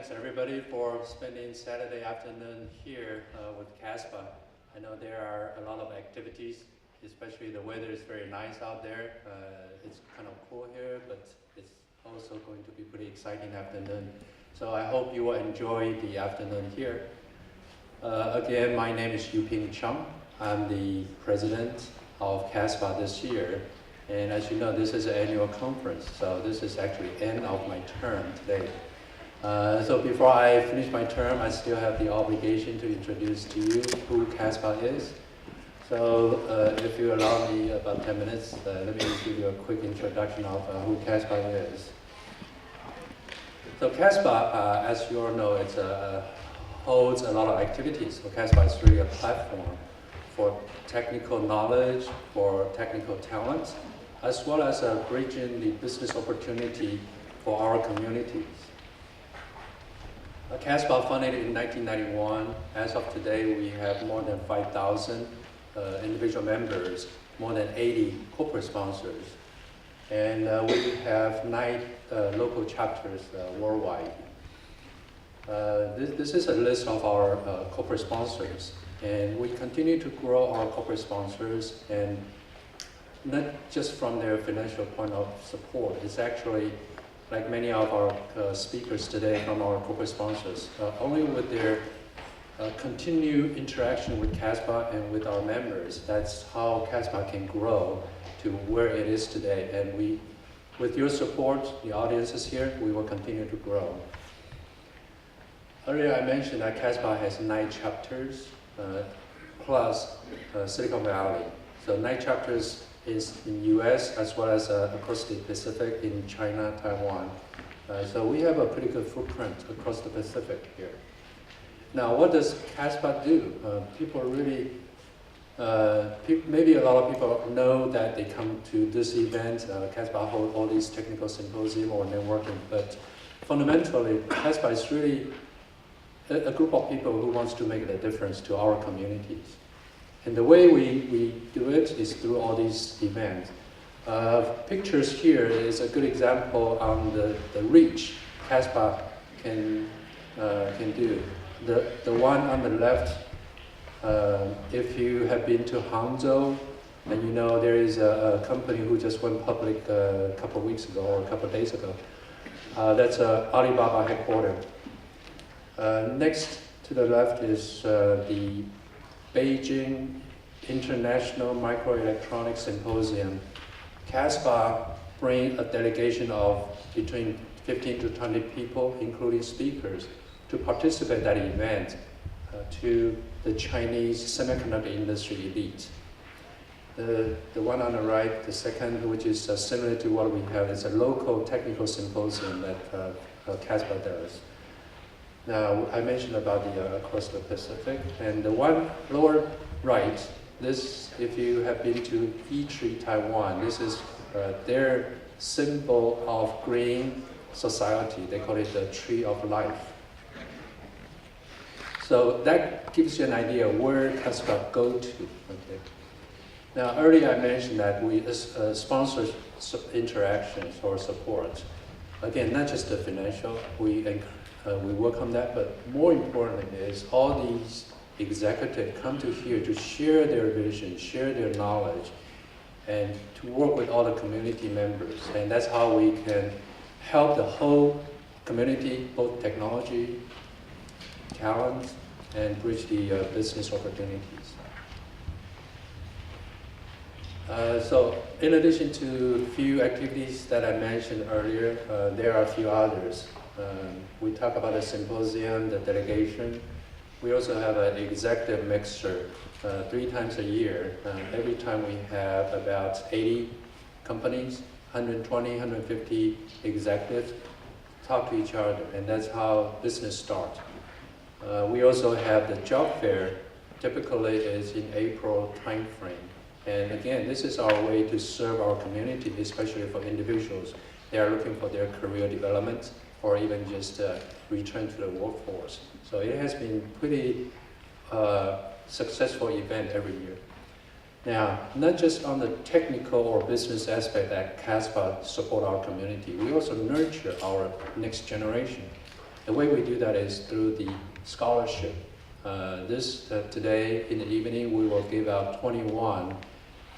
thanks everybody for spending Saturday afternoon here with CASPA. I know there are a lot of activities, especially the weather is very nice out there. It's kind of cool here, but it's also going to be pretty exciting afternoon. So I hope you will enjoy the afternoon here. Again, my name is Chung. I'm the president of CASPA this year. And as you know, this is an annual conference, so this is actually end of my term today. So before I finish my term, I still have the obligation to introduce to you who CASPA is. So if you allow me about 10 minutes, let me give you a quick introduction of who CASPA is. So CASPA, as you all know, it holds a lot of activities. So CASPA is really a platform for technical knowledge, for technical talent, as well as bridging the business opportunity for our communities. CASPA founded in 1991. As of today, we have more than 5,000 individual members, more than 80 corporate sponsors. And we have 9 local chapters worldwide. This is a list of our corporate sponsors. And we continue to grow our corporate sponsors, and not just from their financial point of support. It's actually, like many of our speakers today from our corporate sponsors, only with their continued interaction with CASPA and with our members, that's how CASPA can grow to where it is today. And we, with your support, the audiences here, we will continue to grow. Earlier I mentioned that CASPA has 9 chapters, plus Silicon Valley. So 9 chapters is in US as well as across the Pacific in China, Taiwan. So we have a pretty good footprint across the Pacific here. Now, what does CASPA do? People really, maybe a lot of people know that they come to this event. CASPA holds all these technical symposium or networking, but fundamentally, CASPA is really a group of people who wants to make a difference to our communities. And the way we do it is through all these events. Pictures here is a good example on the reach CASPA can do. The one on the left, if you have been to Hangzhou, and you know there is a company who just went public a couple of weeks ago or a couple of days ago. That's Alibaba headquarters. Next to the left is the Beijing International Microelectronics Symposium. CASPA brings a delegation of between 15 to 20 people, including speakers, to participate in that event to the Chinese semiconductor industry elite. The one on the right, the second, which is similar to what we have, is a local technical symposium that CASPA does. Now, I mentioned about the across the Pacific, and the one lower right, this, if you have been to E3 Taiwan, this is their symbol of green society. They call it the Tree of Life. So that gives you an idea where CASPA go to. Okay. Now, earlier I mentioned that we sponsor interactions or support. Again, not just the financial, we welcome that, but more importantly is all these executives come to here to share their vision, share their knowledge, and to work with all the community members. And that's how we can help the whole community, both technology, talent, and bridge the business opportunities. So in addition to a few activities that I mentioned earlier, there are a few others. We talk about the symposium, the delegation. We also have an executive mixture 3 times a year. Every time we have about 80 companies, 120, 150 executives talk to each other, and that's how business starts. We also have the job fair, typically is in April timeframe. And again, this is our way to serve our community, especially for individuals. They are looking for their career development, or even just return to the workforce. So it has been pretty successful event every year. Now, not just on the technical or business aspect that CASPA support our community, we also nurture our next generation. The way we do that is through the scholarship. Today in the evening we will give out 21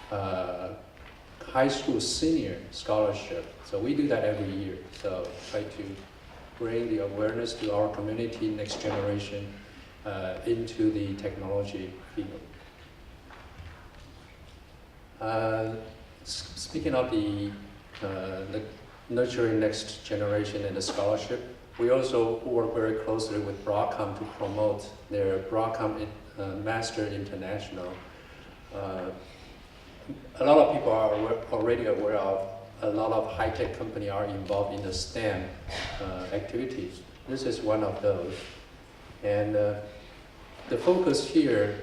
high school senior scholarship. So we do that every year. So try to bring the awareness to our community, next generation, into the technology field. Speaking of the nurturing next generation and the scholarship, we also work very closely with BROADCOM to promote their BROADCOM Master International. A lot of people are already aware of a lot of high-tech companies are involved in the STEM activities. This is one of those. And the focus here,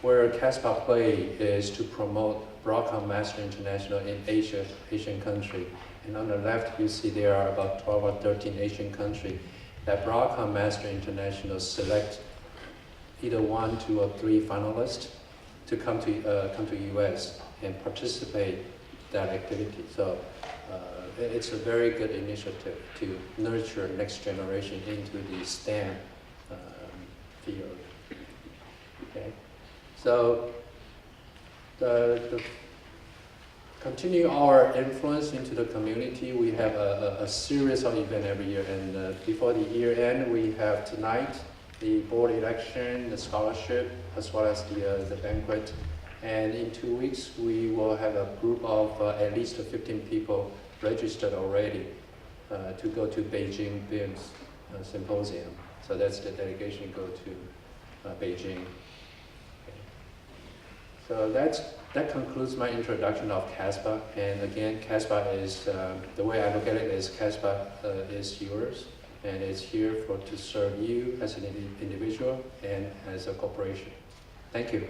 where CASPA play, is to promote BROADCOM Master International in Asian country. And on the left, you see there are about 12 or 13 Asian countries that BROADCOM Master International select either 1, 2, or 3 finalists to come to US and participate that activity. So it's a very good initiative to nurture next generation into the STEM field. Okay, so the continue our influence into the community. We have a series of events every year, and before the year end, we have tonight the board election, the scholarship, as well as the banquet. And in 2 weeks, we will have a group of at least 15 people registered already to go to Beijing BIMS Symposium. So that's the delegation go to Beijing. Okay. So that concludes my introduction of CASPA. And again, CASPA is, the way I look at it is CASPA is yours, and it's here to serve you as an individual and as a corporation. Thank you.